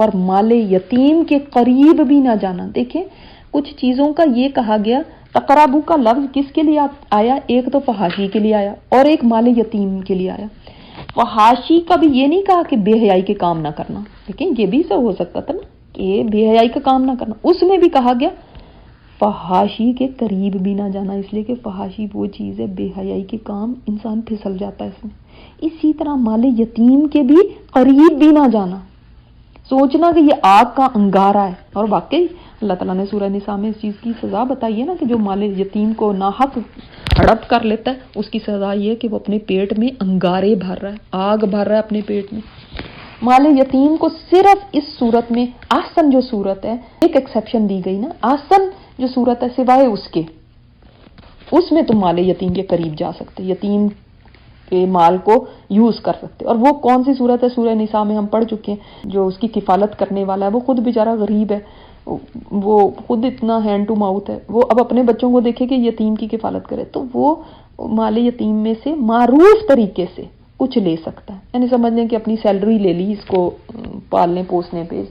اور مال یتیم کے قریب بھی نہ جانا. دیکھیں کچھ چیزوں کا یہ کہا گیا، تقربو کا لفظ کس کے لیے آیا؟ ایک تو فحاشی کے لیے آیا اور ایک مال یتیم کے لیے آیا. فحاشی کا بھی یہ نہیں کہا کہ بے حیائی کے کام نہ کرنا، لیکن یہ بھی سب ہو سکتا تھا نا کہ بے حیائی کا کام نہ کرنا. اس میں بھی کہا گیا فحاشی کے قریب بھی نہ جانا، اس لیے کہ فحاشی وہ چیز ہے، بے حیائی کے کام انسان پھسل جاتا ہے اس میں. اسی طرح مال یتیم کے بھی قریب بھی نہ جانا، سوچنا کہ یہ آگ کا انگارہ ہے. اور واقعی اللہ تعالیٰ نے سورہ نساء میں اس چیز کی سزا بتائی ہے نا کہ جو مال یتیم کو ناحق ہڑپ کر لیتا ہے اس کی سزا یہ ہے کہ وہ اپنے پیٹ میں انگارے بھر رہا ہے، آگ بھر رہا ہے اپنے پیٹ میں. مال یتیم کو صرف اس صورت میں احسن جو صورت ہے، ایک ایکسیپشن دی گئی نا، احسن جو صورت ہے سوائے اس کے، اس میں تم مال یتیم کے قریب جا سکتے، یتیم کے مال کو یوز کر سکتے. اور وہ کون سی صورت ہے؟ سورہ نساء میں ہم پڑھ چکے ہیں. جو اس کی کفالت کرنے والا ہے وہ خود بیچارہ غریب ہے، وہ خود اتنا ہینڈ ٹو ماؤتھ ہے، وہ اب اپنے بچوں کو دیکھے کہ یتیم کی کفالت کرے تو وہ مال یتیم میں سے معروف طریقے سے کچھ لے سکتا ہے. یعنی سمجھ لیں کہ اپنی سیلری لے لی اس کو پالنے پوسنے پہ،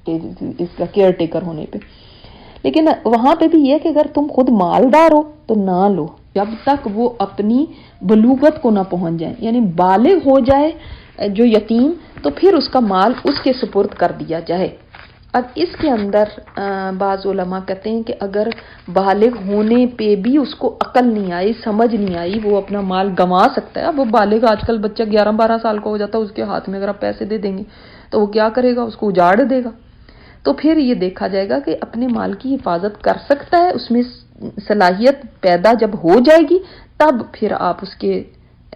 اس کا کیئر ٹیکر ہونے پہ. لیکن وہاں پہ بھی یہ کہ اگر تم خود مالدار ہو تو نہ لو جب تک وہ اپنی بلوغت کو نہ پہنچ جائے، یعنی بالغ ہو جائے جو یتیم تو پھر اس کا مال اس کے سپرد کر دیا جائے. اب اس کے اندر بعض علماء کہتے ہیں کہ اگر بالغ ہونے پہ بھی اس کو عقل نہیں آئی، سمجھ نہیں آئی، وہ اپنا مال گنوا سکتا ہے. اب وہ بالغ آج کل بچہ 11-12 سال کا ہو جاتا ہے، اس کے ہاتھ میں اگر آپ پیسے دے دیں گے تو وہ کیا کرے گا؟ اس کو اجاڑ دے گا. تو پھر یہ دیکھا جائے گا کہ اپنے مال کی حفاظت کر سکتا ہے، اس میں صلاحیت پیدا جب ہو جائے گی تب پھر آپ اس کے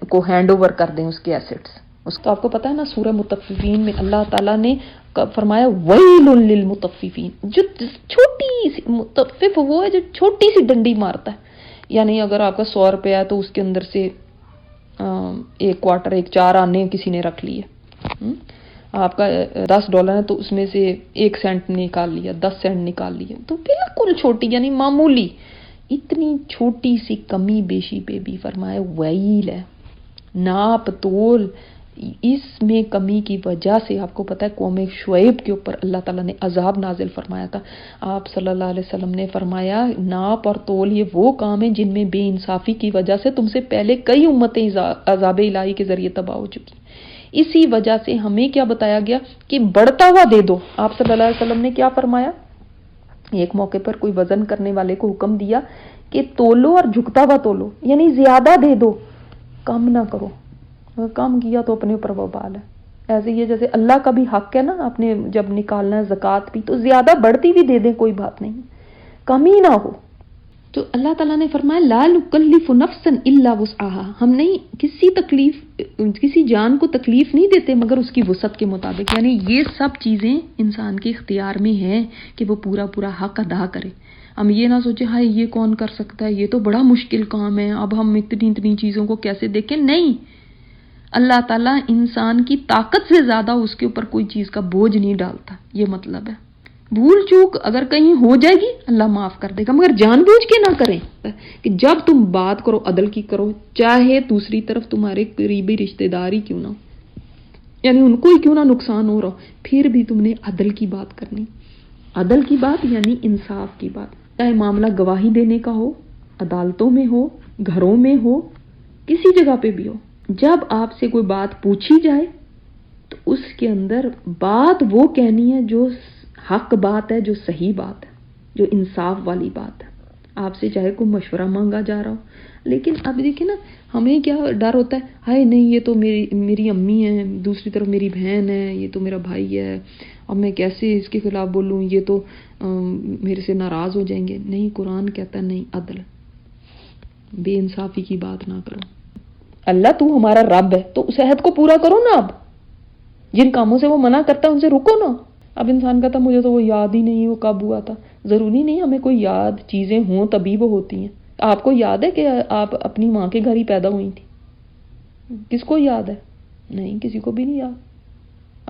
کو ہینڈ اوور کر دیں اس کے ایسٹس. اس کا آپ کو پتا ہے نا سورہ مطففین میں اللہ تعالیٰ نے فرمایا ویل للمطففین، جو چھوٹی سی مطفف وہ ہے جو چھوٹی سی ڈنڈی مارتا ہے. یعنی اگر آپ کا 100 روپیہ ہے تو اس کے اندر سے ایک کوارٹر، ایک 4 آنے کسی نے رکھ لیے. آپ کا $10 ہے تو اس میں سے 1 سینٹ نکال لیا، 10 سینٹ نکال لیا، تو بالکل چھوٹی یعنی معمولی اتنی چھوٹی سی کمی بیشی پہ بھی فرمایا ویل ہے، ناپ تول. اس میں کمی کی وجہ سے آپ کو پتا ہے قوم شعیب کے اوپر اللہ تعالیٰ نے عذاب نازل فرمایا تھا. آپ صلی اللہ علیہ وسلم نے فرمایا ناپ اور تول یہ وہ کام ہیں جن میں بے انصافی کی وجہ سے تم سے پہلے کئی امتیں عذاب الہی کے ذریعے تباہ ہو چکی. اسی وجہ سے ہمیں کیا بتایا گیا کہ بڑھتا ہوا دے دو. آپ صلی اللہ علیہ وسلم نے کیا فرمایا؟ ایک موقع پر کوئی وزن کرنے والے کو حکم دیا کہ تولو اور جھکتا ہوا تولو، یعنی زیادہ دے دو، کم نہ کرو. اگر کم کیا تو اپنے اوپر وبال ہے. ایسے یہ جیسے اللہ کا بھی حق ہے نا، آپ نے جب نکالنا ہے زکوٰۃ بھی تو زیادہ بڑھتی بھی دے دیں، کوئی بات نہیں، کمی نہ ہو. تو اللہ تعالیٰ نے فرمایا لا نکلف نفسا الا وسعها، ہم نہیں کسی جان کو تکلیف نہیں دیتے مگر اس کی وسعت کے مطابق. یعنی یہ سب چیزیں انسان کے اختیار میں ہیں کہ وہ پورا حق ادا کرے. ہم یہ نہ سوچیں ہائے یہ کون کر سکتا ہے، یہ تو بڑا مشکل کام ہے، اب ہم اتنی چیزوں کو کیسے دیکھیں. نہیں، اللہ تعالیٰ انسان کی طاقت سے زیادہ اس کے اوپر کوئی چیز کا بوجھ نہیں ڈالتا. یہ مطلب ہے بھول چوک اگر کہیں ہو جائے گی اللہ معاف کر دے گا، مگر جان بوجھ کے نہ کریں. کہ جب تم بات کرو عدل کی کرو، چاہے دوسری طرف تمہارے قریبی رشتہ داری کیوں نہ ہو، یعنی ان کو ہی کیوں نہ نقصان ہو رہا، پھر بھی تم نے عدل کی بات کرنی. عدل کی بات یعنی انصاف کی بات، چاہے معاملہ گواہی دینے کا ہو، عدالتوں میں ہو، گھروں میں ہو، کسی جگہ پہ بھی ہو. جب آپ سے کوئی بات پوچھی جائے تو اس کے اندر بات وہ کہنی ہے جو حق بات ہے، جو صحیح بات ہے، جو انصاف والی بات ہے. آپ سے چاہے کوئی مشورہ مانگا جا رہا ہو، لیکن اب دیکھیں نا ہمیں کیا ڈر ہوتا ہے، ہائے نہیں یہ تو میری امی ہے، دوسری طرف میری بہن ہے، یہ تو میرا بھائی ہے، اب میں کیسے اس کے خلاف بولوں، یہ تو میرے سے ناراض ہو جائیں گے. نہیں، قرآن کہتا ہے نہیں، عدل، بے انصافی کی بات نہ کرو. اللہ تو ہمارا رب ہے تو اس عہد کو پورا کرو نا. اب جن کاموں سے وہ منع کرتا ہے ان سے رکو نا. اب انسان کہتا مجھے تو وہ یاد ہی نہیں وہ کب ہوا تھا. ضروری نہیں ہمیں کوئی یاد چیزیں ہوں تبھی وہ ہوتی ہیں. آپ کو یاد ہے کہ آپ اپنی ماں کے گھر ہی پیدا ہوئی تھی؟ کس کو یاد ہے؟ نہیں، کسی کو بھی نہیں یاد.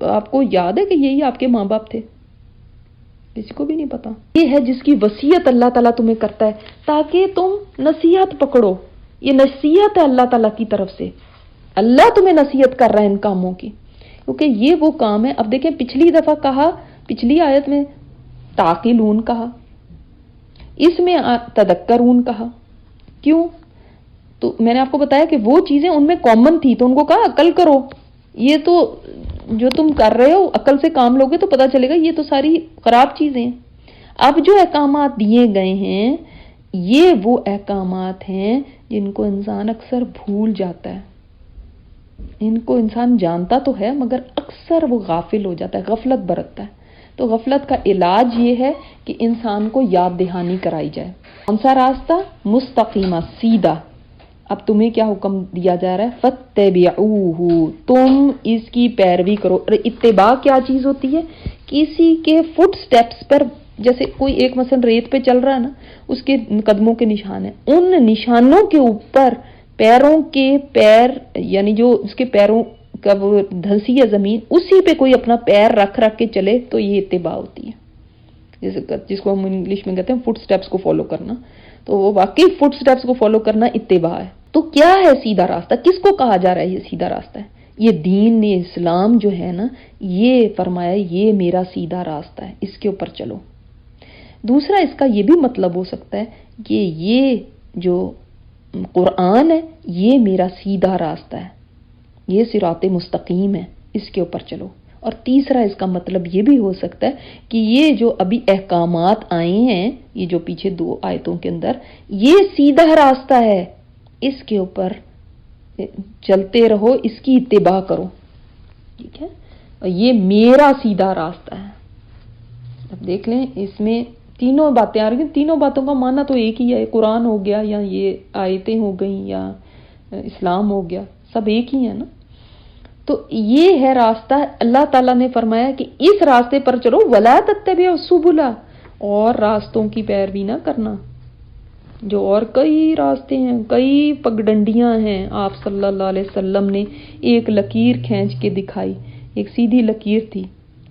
آپ کو یاد ہے کہ یہی آپ کے ماں باپ تھے؟ کسی کو بھی نہیں پتا. یہ ہے جس کی وصیت اللہ تعالیٰ تمہیں کرتا ہے تاکہ تم نصیحت پکڑو. یہ نصیحت ہے اللہ تعالیٰ کی طرف سے. اللہ تمہیں نصیحت کر رہا ہے ان کاموں کی کیونکہ یہ وہ کام ہے. اب دیکھیں پچھلی دفعہ کہا، پچھلی آیت میں تعقلون کہا، اس میں تذکرون کہا. کیوں؟ تو میں نے آپ کو بتایا کہ وہ چیزیں ان میں کامن تھی تو ان کو کہا عقل کرو. یہ تو جو تم کر رہے ہو عقل سے کام لوگے تو پتہ چلے گا یہ تو ساری خراب چیزیں ہیں. اب جو احکامات دیے گئے ہیں یہ وہ احکامات ہیں جن کو انسان اکثر بھول جاتا ہے. ان کو انسان جانتا تو ہے مگر اکثر وہ غافل ہو جاتا ہے، غفلت برتتا ہے. تو غفلت کا علاج یہ ہے کہ انسان کو یاد دہانی کرائی جائے. کون سا راستہ؟ مستقیمہ، سیدھا. اب تمہیں کیا حکم دیا جا رہا ہے؟ فَاتَّبِعُوهُ، تم اس کی پیروی کرو. اتباع کیا چیز ہوتی ہے؟ کسی کے فٹ سٹیپس پر، جیسے کوئی ایک مثلا ریت پہ چل رہا ہے نا، اس کے قدموں کے نشان ہیں، ان نشانوں کے اوپر پیروں کے پیر، یعنی جو اس کے پیروں کا وہ دھنسی ہے زمین، اسی پہ کوئی اپنا پیر رکھ کے چلے تو یہ اتباع ہوتی ہے، جس کو ہم انگلش میں کہتے ہیں فٹ سٹیپس کو فالو کرنا. تو وہ واقعی فٹ سٹیپس کو فالو کرنا اتباع ہے. تو کیا ہے سیدھا راستہ؟ کس کو کہا جا رہا ہے یہ سیدھا راستہ ہے؟ یہ دین اسلام جو ہے نا، یہ فرمایا یہ میرا سیدھا راستہ ہے، اس کے اوپر چلو. دوسرا اس کا یہ بھی مطلب ہو سکتا ہے کہ یہ جو قرآن ہے یہ میرا سیدھا راستہ ہے، یہ صراط مستقیم ہے، اس کے اوپر چلو. اور تیسرا اس کا مطلب یہ بھی ہو سکتا ہے کہ یہ جو ابھی احکامات آئے ہیں، یہ جو پیچھے 2 آیتوں کے اندر، یہ سیدھا راستہ ہے، اس کے اوپر چلتے رہو، اس کی اتباع کرو. ٹھیک ہے، اور یہ میرا سیدھا راستہ ہے. اب دیکھ لیں اس میں تینوں باتیں آ رہی ہیں، تینوں باتوں کا معنی تو ایک ہی ہے. قرآن ہو گیا یا یہ آیتیں ہو گئیں یا اسلام ہو گیا، سب ایک ہی ہے نا. تو یہ ہے راستہ. اللہ تعالیٰ نے فرمایا کہ اس راستے پر چلو، وَلَا تَتَّبِعُوا السُّبُلَ، اور راستوں کی پیروی نہ کرنا، جو اور کئی راستے ہیں، کئی پگڈنڈیاں ہیں. آپ صلی اللہ علیہ وسلم نے ایک لکیر کھینچ کے دکھائی، ایک سیدھی لکیر تھی،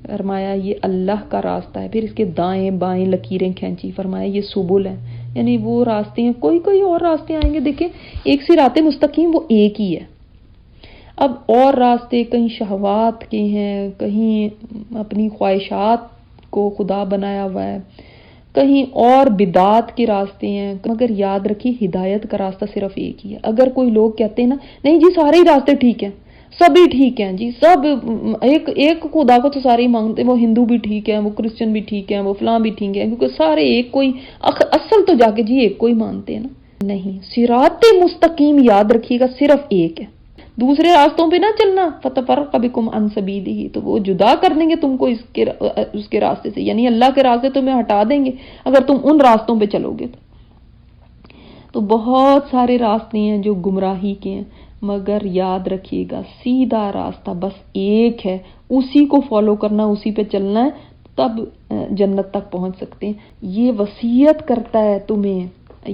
فرمایا یہ اللہ کا راستہ ہے. پھر اس کے دائیں بائیں لکیریں کھینچی، فرمایا یہ سبل ہے، یعنی وہ راستے ہیں. کوئی اور راستے آئیں گے، دیکھیں ایک صراط مستقیم وہ ایک ہی ہے. اب اور راستے کہیں شہوات کے ہیں، کہیں اپنی خواہشات کو خدا بنایا ہوا ہے، کہیں اور بدعات کے راستے ہیں. مگر یاد رکھیے ہدایت کا راستہ صرف ایک ہی ہے. اگر کوئی لوگ کہتے ہیں نا نہیں جی سارے ہی راستے ٹھیک ہیں، سبھی ٹھیک ہیں جی، سب ایک خدا کو تو سارے ہی مانگتے ہیں، وہ ہندو بھی ٹھیک ہے، وہ کرسچن بھی ٹھیک ہے، وہ فلاں بھی ٹھیک ہے، کیونکہ سارے ایک کوئی اصل تو جا کے جی ایک کوئی مانتے ہیں نا. نہیں، صراط مستقیم یاد رکھیے گا صرف ایک ہے. دوسرے راستوں پہ نہ چلنا، فَتَفَرَّقَ بِكُمْ عَنْ سَبِيلِهِ، تو وہ جدا کر دیں گے تم کو اس کے راستے سے، یعنی اللہ کے راستے تمہیں ہٹا دیں گے اگر تم ان راستوں پہ چلو گے. تو بہت سارے راستے ہیں جو گمراہی کے ہیں، مگر یاد رکھیے گا سیدھا راستہ بس ایک ہے، اسی کو فالو کرنا، اسی پہ چلنا ہے، تب جنت تک پہنچ سکتے ہیں. یہ وصیت کرتا ہے تمہیں،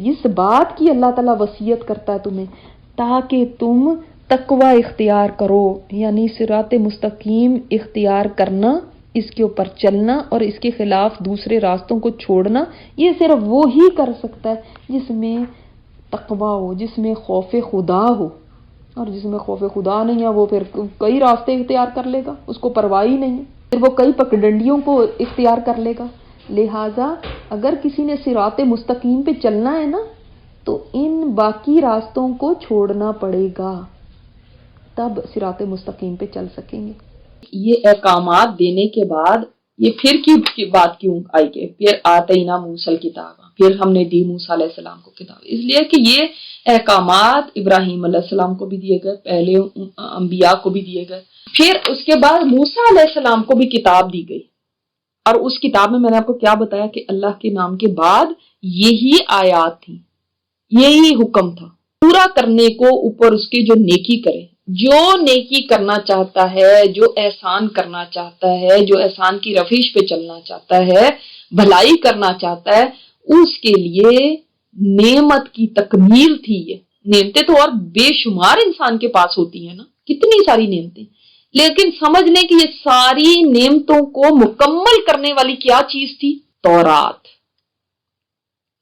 اس بات کی اللہ تعالیٰ وصیت کرتا ہے تمہیں تاکہ تم تقوی اختیار کرو، یعنی صراط مستقیم اختیار کرنا، اس کے اوپر چلنا اور اس کے خلاف دوسرے راستوں کو چھوڑنا. یہ صرف وہی کر سکتا ہے جس میں تقوی ہو، جس میں خوف خدا ہو. اور جس میں خوف خدا نہیں ہے وہ پھر کئی راستے اختیار کر لے گا، اس کو پرواہ ہی نہیں ہے، پھر وہ کئی پگڈنڈیوں کو اختیار کر لے گا. لہٰذا اگر کسی نے صراط مستقیم پہ چلنا ہے نا تو ان باقی راستوں کو چھوڑنا پڑے گا، تب صراط مستقیم پہ چل سکیں گے. یہ احکامات دینے کے بعد یہ پھر کی بات کیوں آئی کہ پھر آتینا موسیٰ الکتاب، پھر ہم نے دی موسیٰ علیہ السلام کو کتاب؟ اس لیے کہ یہ احکامات ابراہیم علیہ السلام کو بھی دیے گئے، پہلے انبیاء کو بھی دیے گئے، پھر اس کے بعد موسیٰ علیہ السلام کو بھی کتاب دی گئی. اور اس کتاب میں نے آپ کو کیا بتایا کہ اللہ کے نام کے بعد یہی آیات تھی، یہی حکم تھا پورا کرنے کو اوپر اس کے جو نیکی کرے، جو نیکی کرنا چاہتا ہے، جو احسان کرنا چاہتا ہے، جو احسان کی روش پہ چلنا چاہتا ہے، بھلائی کرنا چاہتا ہے، اس کے لیے نعمت کی تکمیل تھی. یہ نعمتیں تو اور بے شمار انسان کے پاس ہوتی ہیں نا، کتنی ساری نعمتیں، لیکن سمجھ لیں کہ یہ ساری نعمتوں کو مکمل کرنے والی کیا چیز تھی؟ تورات.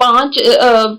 5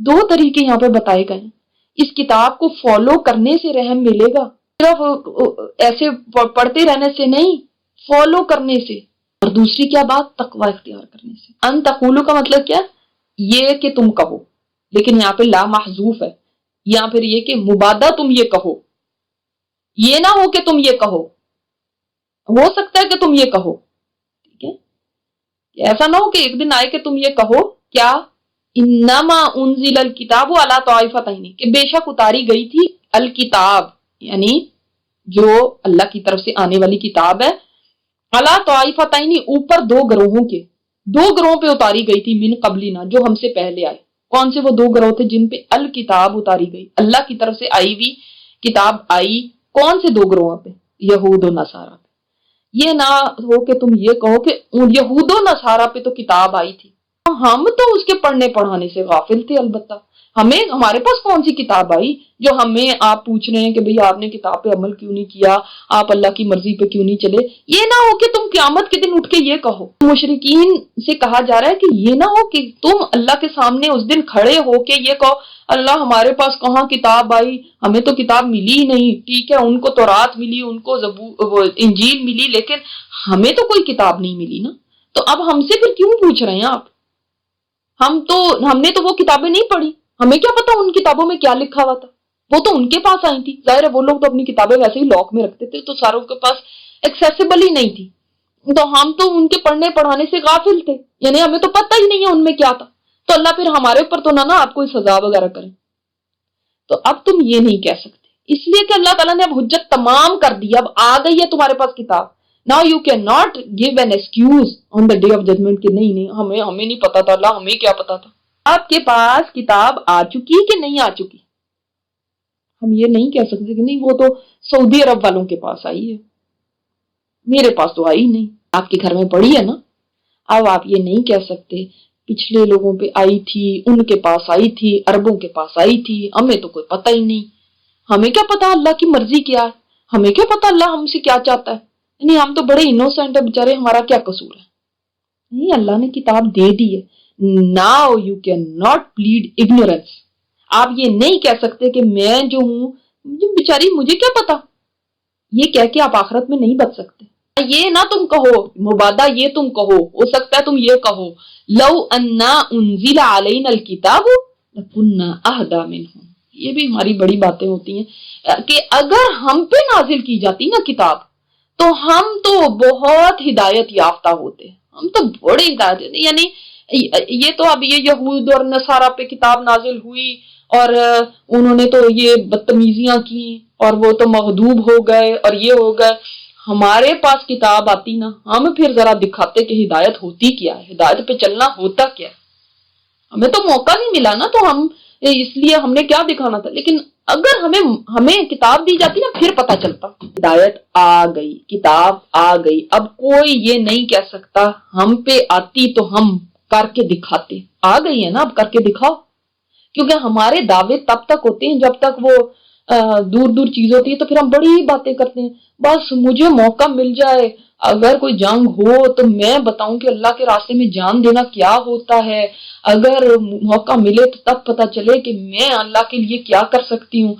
دو طریقے یہاں پہ بتائے گئے ہیں. اس کتاب کو فالو کرنے سے رحم ملے گا، صرف ایسے پڑھتے رہنے سے نہیں، فالو کرنے سے. اور دوسری کیا بات؟ تقوی اختیار کرنے سے. ان تقولو کا مطلب کیا؟ یہ کہ تم کہو، لیکن یہاں پہ لا محذوف ہے، یا پھر یہ کہ مبادہ تم یہ کہو. یہ نہ ہو کہ تم یہ کہو، ہو سکتا ہے کہ تم یہ کہو، ٹھیک ہے، ایسا نہ ہو کہ ایک دن آئے کہ تم یہ کہو کیا انما انزل الکتاب علی طائفتین، کہ بے شک اتاری گئی تھی الکتاب، یعنی جو اللہ کی طرف سے آنے والی کتاب ہے، علی طائفتین، اوپر دو گروہوں کے، دو گروہوں پہ اتاری گئی تھی، من قبلنا، جو ہم سے پہلے آئے. کون سے وہ دو گروہ تھے جن پہ الکتاب اتاری گئی، اللہ کی طرف سے آئی ہوئی کتاب آئی؟ کون سے دو گروہوں پہ؟ یہود و نصارہ پہ. یہ نہ ہو کہ تم یہ کہو کہ یہود و نصارہ پہ تو کتاب آئی تھی، ہم تو اس کے پڑھنے پڑھانے سے غافل تھے. البتہ ہمارے پاس کون سی کتاب آئی جو ہمیں آپ پوچھ رہے ہیں کہ بھئی آپ نے کتاب پہ عمل کیوں نہیں کیا، آپ اللہ کی مرضی پہ کیوں نہیں چلے؟ یہ نہ ہو کہ تم قیامت کے دن اٹھ کے یہ کہو. مشرکین سے کہا جا رہا ہے کہ یہ نہ ہو کہ تم اللہ کے سامنے اس دن کھڑے ہو کے یہ کہو اللہ ہمارے پاس کہاں کتاب آئی، ہمیں تو کتاب ملی ہی نہیں. ٹھیک ہے، ان کو تورات ملی، ان کو انجیل ملی، لیکن ہمیں تو کوئی کتاب نہیں ملی نا. تو اب ہم سے پھر کیوں پوچھ رہے ہیں آپ؟ ہم نے تو وہ کتابیں نہیں پڑھی، ہمیں کیا پتا ان کتابوں میں کیا لکھا ہوا تھا. وہ تو ان کے پاس آئی تھی، ظاہر ہے وہ لوگ تو اپنی کتابیں ویسے ہی لاک میں رکھتے تھے، تو ساروں کے پاس ایکسیسیبل ہی نہیں تھی. تو ہم تو ان کے پڑھنے پڑھانے سے غافل تھے، یعنی ہمیں تو پتہ ہی نہیں ہے ان میں کیا تھا. تو اللہ پھر ہمارے اوپر تو نہ آپ کوئی سزا وغیرہ کرے. تو اب تم یہ نہیں کہہ سکتے، اس لیے کہ اللہ تعالیٰ نے اب حجت تمام کر دی، اب آ گئی ہے تمہارے پاس کتاب. Now you cannot give an excuse on the day of judgment کہ نہیں ہمیں نہیں پتا تھا، اللہ ہمیں کیا پتا تھا. آپ کے پاس کتاب آ چکی کہ نہیں آ چکی؟ ہم یہ نہیں کہہ سکتے کہ نہیں وہ تو سعودی عرب والوں کے پاس آئی ہے، میرے پاس تو آئی نہیں. آپ کے گھر میں پڑی ہے نا. اب آپ یہ نہیں کہہ سکتے پچھلے لوگوں پہ آئی تھی، ان کے پاس آئی تھی، عربوں کے پاس آئی تھی، ہمیں تو کوئی پتہ ہی نہیں. ہمیں کیا پتا اللہ کی مرضی کیا ہے، ہمیں کیا پتا اللہ ہم سے کیا چاہتا ہے. نہیں ہم تو بڑے انوسینٹ ہیں بیچارے، ہمارا کیا قصور ہے. نہیں، اللہ نے کتاب دے دی ہے. Now you cannot plead ignorance. آپ یہ نہیں کہہ سکتے کہ میں جو ہوں بیچاری مجھے کیا پتا، یہ کہہ کے آپ آخرت میں نہیں بچ سکتے. یہ نہ تم کہو مبادہ، یہ تم کہو، ہو سکتا ہے تم یہ کہو لو انا انزل علینا الکتاب لکنا اہدی منہم. یہ بھی ہماری بڑی باتیں ہوتی ہیں کہ اگر ہم پہ نازل کی جاتی نا کتاب تو ہم تو بہت ہدایت یافتہ ہوتے، ہم تو بڑے ہدایت، یعنی یہ تو اب یہ یہود اور نصارہ پہ کتاب نازل ہوئی اور انہوں نے تو یہ بدتمیزیاں کی اور وہ تو مغضوب ہو گئے اور یہ ہو گئے. ہمارے پاس کتاب آتی نا، ہم پھر ذرا دکھاتے کہ ہدایت ہوتی کیا ہے، ہدایت پہ چلنا ہوتا کیا ہے. ہمیں تو موقع نہیں ملا نا، تو ہم اس لیے ہم نے کیا دکھانا تھا. لیکن اگر ہمیں کتاب دی جاتی نا پھر پتا چلتا. ہدایت آ گئی، کتاب آ گئی، اب کوئی یہ نہیں کہہ سکتا ہم پہ آتی تو ہم کر کے دکھاتے. آ گئی ہے نا، اب کر کے دکھاؤ. کیونکہ ہمارے دعوے تب تک ہوتے ہیں جب تک وہ دور دور چیز ہوتی ہے، تو پھر ہم بڑی باتیں کرتے ہیں. بس مجھے موقع مل جائے، اگر کوئی جنگ ہو تو میں بتاؤں کہ اللہ کے راستے میں جان دینا کیا ہوتا ہے، اگر موقع ملے تو تب پتہ چلے کہ میں اللہ کے لیے کیا کر سکتی ہوں.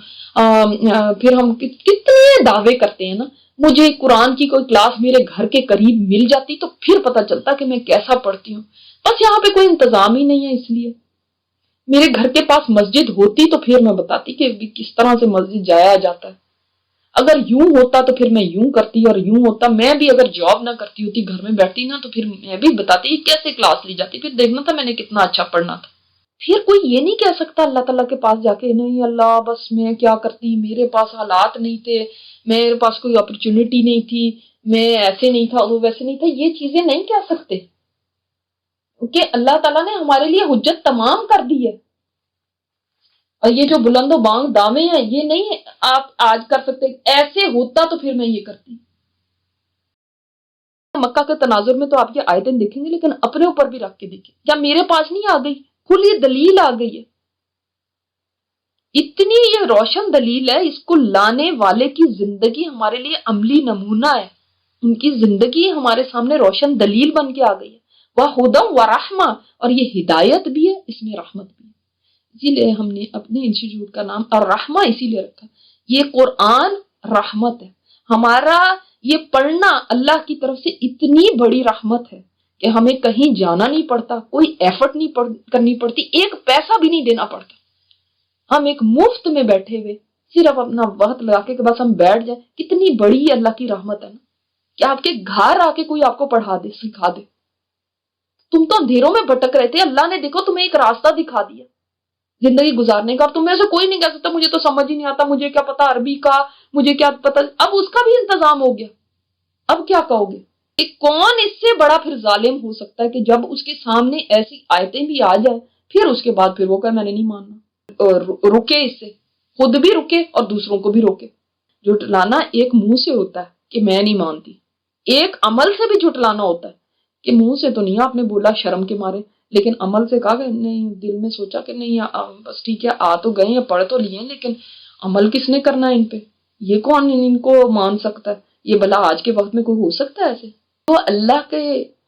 پھر ہم کتنے دعوے کرتے ہیں نا. مجھے قرآن کی کوئی کلاس میرے گھر کے قریب مل جاتی تو پھر پتہ چلتا کہ میں کیسا پڑھتی ہوں. بس یہاں پہ کوئی انتظام ہی نہیں ہے، اس لیے میرے گھر کے پاس مسجد ہوتی تو پھر میں بتاتی کہ کس طرح سے مسجد جایا جاتا ہے. اگر یوں ہوتا تو پھر میں یوں کرتی، اور یوں ہوتا میں بھی اگر جاب نہ کرتی ہوتی، گھر میں بیٹھتی نا، تو پھر میں بھی بتاتی کیسے کلاس لی جاتی، پھر دیکھنا تھا میں نے کتنا اچھا پڑھنا تھا. پھر کوئی یہ نہیں کہہ سکتا اللہ تعالیٰ کے پاس جا کے نہیں اللہ بس میں کیا کرتی، میرے پاس حالات نہیں تھے، میرے پاس کوئی اپرچونٹی نہیں تھی، میں ایسے نہیں تھا وہ ویسے نہیں تھا. یہ چیزیں نہیں کہہ سکتے کیونکہ اللہ تعالیٰ نے ہمارے لیے حجت تمام کر دی ہے. اور یہ جو بلند و بانگ دعوے ہیں یہ نہیں آپ آج کر سکتے، ایسے ہوتا تو پھر میں یہ کرتی. مکہ کے تناظر میں تو آپ یہ آیتیں دیکھیں گے، لیکن اپنے اوپر بھی رکھ کے دیکھیں. کیا میرے پاس نہیں آ گئی؟ کھلی دلیل آ گئی ہے، اتنی یہ روشن دلیل ہے. اس کو لانے والے کی زندگی ہمارے لیے عملی نمونہ ہے، ان کی زندگی ہمارے سامنے روشن دلیل بن کے آ گئی ہے. وَہُدًى وَرَحْمَةً، اور یہ ہدایت بھی ہے، اس میں رحمت بھی ہے. اسی لیے ہم نے اپنے انسٹیٹیوٹ کا نام الرحمہ اسی لیے رکھا. یہ قرآن رحمت ہے. ہمارا یہ پڑھنا اللہ کی طرف سے اتنی بڑی رحمت ہے کہ ہمیں کہیں جانا نہیں پڑتا، کوئی ایفرٹ نہیں کرنی پڑتی، ایک پیسہ بھی نہیں دینا پڑتا. ہم ایک مفت میں بیٹھے ہوئے صرف اپنا وقت لگا کے بس ہم بیٹھ جائیں. کتنی بڑی اللہ کی رحمت ہے نا کہ آپ کے گھر آ کے کوئی آپ کو پڑھا دے، سکھا دے. تم تو اندھیروں میں بھٹک رہے تھے، اللہ نے دیکھو تمہیں ایک راستہ دکھا دیا زندگی گزارنے کا. اب تم میں سے کوئی نہیں کہہ سکتا مجھے تو سمجھ ہی نہیں آتا، مجھے کیا پتا عربی کا، مجھے کیا پتا. اب اس کا بھی انتظام ہو گیا. اب کیا کہو گے؟ کون اس سے بڑا پھر ظالم ہو سکتا ہے کہ جب اس کے سامنے ایسی آیتیں بھی آ جائیں پھر اس کے بعد پھر وہ کہے میں نے نہیں ماننا. اور رکے اس سے، خود بھی رکے اور دوسروں کو بھی روکے. جھٹلانا ایک منہ سے ہوتا ہے کہ میں نہیں مانتی، ایک عمل سے بھی جھٹلانا ہوتا ہے کہ منہ سے تو نہیں آپ نے بولا شرم کے مارے، لیکن عمل سے کہا کہ نہیں، دل میں سوچا کہ نہیں بس ٹھیک ہے آ تو گئے ہیں، پڑھ تو لیے ہیں، لیکن عمل کس نے کرنا ہے ان پہ؟ یہ کون ان کو مان سکتا ہے؟ یہ بلا آج کے وقت میں کوئی ہو سکتا ہے ایسے؟ تو اللہ کے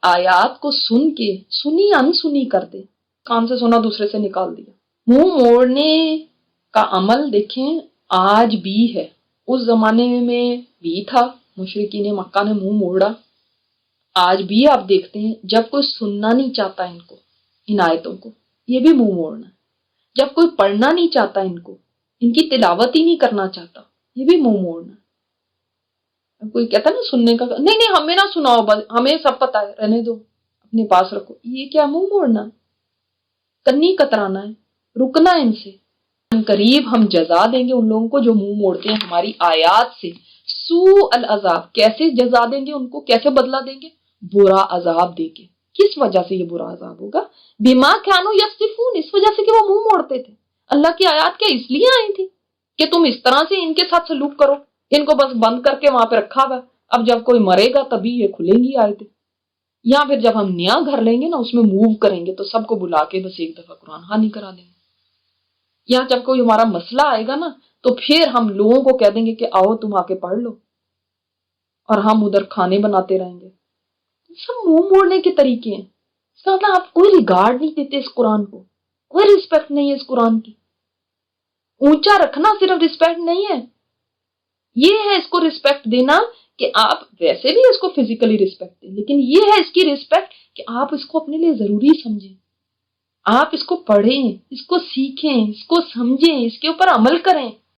آیات کو سن کے سنی انسنی کر دے. کان سے سنا دوسرے سے نکال دیا. منہ موڑنے کا عمل دیکھیں آج بھی ہے، اس زمانے میں بھی تھا. مشرکین مکہ نے منہ موڑا. آج بھی آپ دیکھتے ہیں جب کوئی سننا نہیں چاہتا ان کو، ان آیتوں کو، یہ بھی منہ موڑنا ہے. جب کوئی پڑھنا نہیں چاہتا ان کو، ان کی تلاوت ہی نہیں کرنا چاہتا، یہ بھی منہ موڑنا ہے. کوئی کہتا نا سننے کا، نہیں نہیں ہمیں نہ سناؤ، بس ہمیں سب پتا ہے، رہنے دو، اپنے پاس رکھو. یہ کیا منہ موڑنا؟ کنی کترانا ہے، رکنا ہے ان سے. قریب ہم جزا دیں گے ان لوگوں کو جو منہ موڑتے ہیں ہماری آیات سے. سوء العذاب، کیسے جزا دیں گے ان کو، کیسے بدلہ دیں گے؟ برا عذاب دے کے. کس وجہ سے یہ برا عذاب ہوگا؟ بما کانوا یصفون، اس وجہ سے کہ وہ منہ موڑتے تھے. اللہ کی آیات کیا اس لیے آئی تھی کہ تم اس طرح سے ان کے ساتھ سلوک کرو؟ ان کو بس بند کر کے وہاں پہ رکھا ہوا. اب جب کوئی مرے گا تبھی یہ کھلیں گی آیتیں. یا پھر جب ہم نیا گھر لیں گے نا، اس میں موو کریں گے تو سب کو بلا کے بس ایک دفعہ قرآن خوانی کرا دیں گے. یا جب کوئی ہمارا مسئلہ آئے گا نا تو پھر ہم لوگوں کو کہہ دیں گے کہ آؤ تم آ کے پڑھ لو، اور ہم ادھر کھانے بناتے رہیں گے. سب منہ موڑنے کے طریقے ہیں. اس کا مطلب آپ کوئی ریگارڈ نہیں دیتے اس قرآن کو، کوئی رسپیکٹ نہیں ہے اس قرآن کی. اونچا رکھنا صرف رسپیکٹ نہیں ہے، یہ ہے اس کو رسپیکٹ دینا کہ آپ ویسے بھی اس کو فزیکلی رسپیکٹ دیں، لیکن یہ ہے اس کی رسپیکٹ کہ آپ اس کو اپنے لیے ضروری سمجھیں، آپ اس کو پڑھیں، اس کو سیکھیں، اس کو سمجھیں، اس کے اوپر عمل کریں.